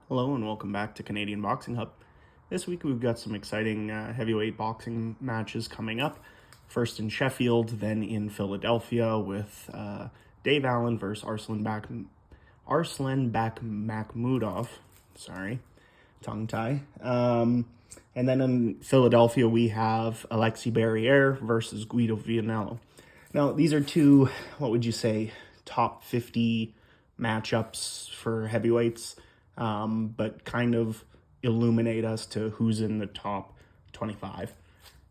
Hello and welcome back to Canadian Boxing Hub. This week we've got some exciting heavyweight boxing matches coming up. First in Sheffield, then in Philadelphia with Dave Allen versus Arslanbek Makhmudov. Sorry, tongue tie. And then in Philadelphia we have Alexi Barriere versus Guido Vianello. Now these are two, what would you say, top 50 matchups for heavyweights. But kind of illuminate us to who's in the top 25.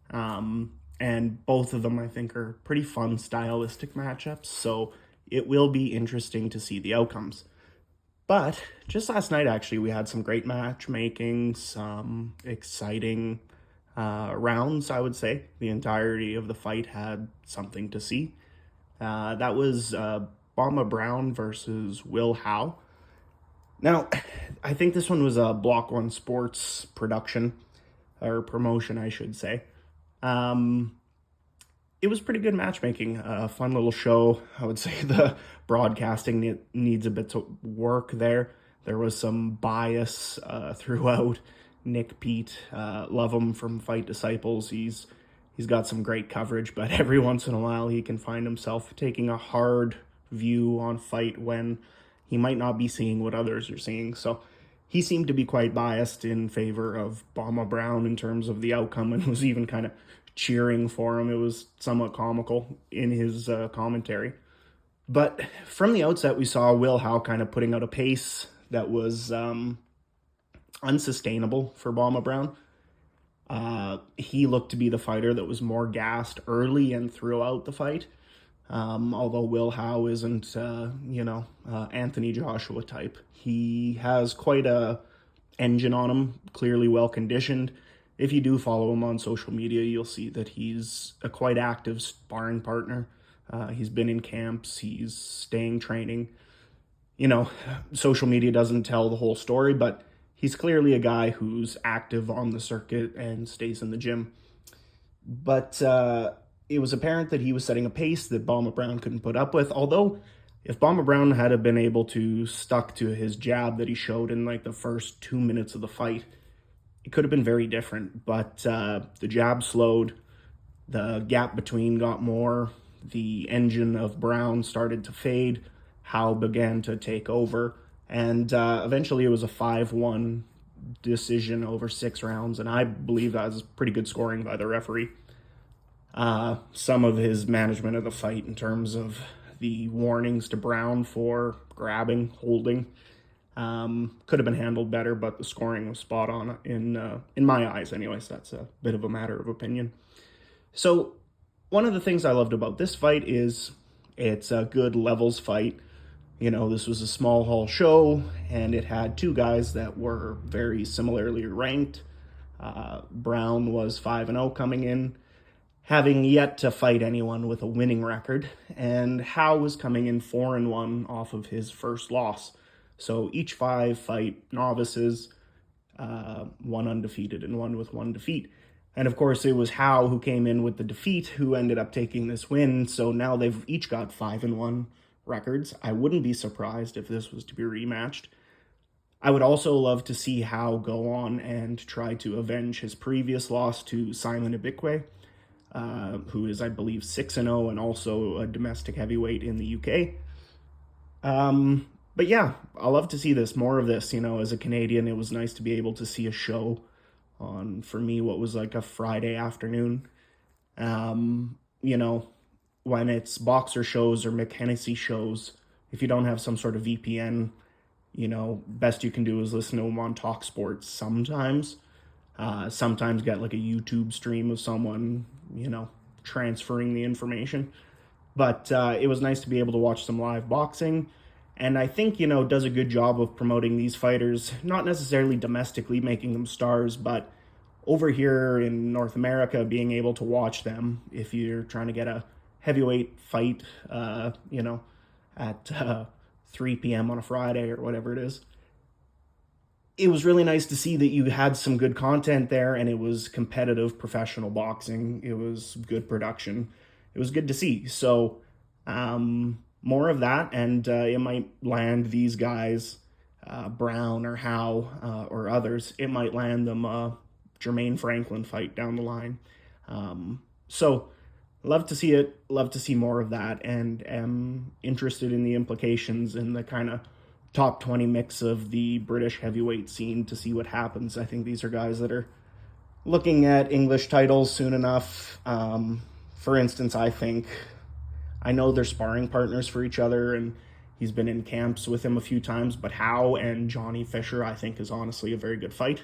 And both of them, I think, are pretty fun stylistic matchups, so it will be interesting to see the outcomes. But just last night, actually, we had some great matchmaking, some exciting rounds, I would say. The entirety of the fight had something to see. That was Boma Brown versus Will Howe. Now, I think this one was a Block 1 Sports production, or promotion, I should say. It was pretty good matchmaking, a fun little show. I would say the broadcasting needs a bit of work there. There was some bias throughout. Nick Pete, love him from Fight Disciples. He's got some great coverage, but every once in a while he can find himself taking a hard view on fight when he might not be seeing what others are seeing. So he seemed to be quite biased in favor of Boma Brown in terms of the outcome, and was even kind of cheering for him. It was somewhat comical in his commentary. But from the outset, we saw Will Howe kind of putting out a pace that was unsustainable for Boma Brown. He looked to be the fighter that was more gassed early and throughout the fight. Although Will Howe isn't, Anthony Joshua type. He has quite a engine on him, clearly well conditioned. If you do follow him on social media, you'll see that he's a quite active sparring partner. He's been in camps, he's staying training. Social media doesn't tell the whole story, but he's clearly a guy who's active on the circuit and stays in the gym. But it was apparent that he was setting a pace that Boma Brown couldn't put up with, although if Boma Brown had been able to stuck to his jab that he showed in like the first 2 minutes of the fight, it could have been very different. But the jab slowed, the gap between got more, the engine of Brown started to fade, Howe began to take over, and eventually it was a 5-1 decision over 6 rounds, and I believe that was pretty good scoring by the referee. Some of his management of the fight in terms of the warnings to Brown for grabbing, holding, could have been handled better, but the scoring was spot on in my eyes anyways. That's a bit of a matter of opinion. So one of the things I loved about this fight is it's a good levels fight. This was a small hall show, and it had two guys that were very similarly ranked. Brown was 5-0 coming in, having yet to fight anyone with a winning record, and Howe was coming in 4-1 off of his first loss. So each 5 fight novices, one undefeated and one with 1 defeat. And of course, it was Howe who came in with the defeat who ended up taking this win. So now they've each got 5-1 records. I wouldn't be surprised if this was to be rematched. I would also love to see Howe go on and try to avenge his previous loss to Simon Ibikwe, who is, I believe, 6-0 and also a domestic heavyweight in the UK. But yeah, I love to see this, more of this. As a Canadian, it was nice to be able to see a show on, for me, what was like a Friday afternoon. When it's boxer shows or McHennessy shows, if you don't have some sort of VPN, best you can do is listen to them on Talk Sports sometimes. Sometimes get like a YouTube stream of someone, transferring the information. But it was nice to be able to watch some live boxing. And I think, does a good job of promoting these fighters, not necessarily domestically making them stars, but over here in North America, being able to watch them if you're trying to get a heavyweight fight, at 3 p.m. on a Friday or whatever it is. It was really nice to see that you had some good content there, and it was competitive professional boxing. It was good production. It was good to see. So more of that, and it might land these guys Brown or Howe or others, it might land them a Jermaine Franklin fight down the line. So love to see it, love to see more of that, and am interested in the implications in the kind of top 20 mix of the British heavyweight scene to see what happens. I think these are guys that are looking at English titles soon enough. For instance, I know they're sparring partners for each other, and he's been in camps with him a few times, but Howe and Johnny Fisher, I think, is honestly a very good fight.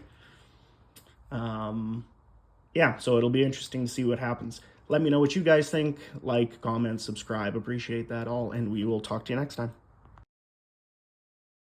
Yeah, so it'll be interesting to see what happens. Let me know what you guys think. Like, comment, subscribe. Appreciate that all, and we will talk to you next time.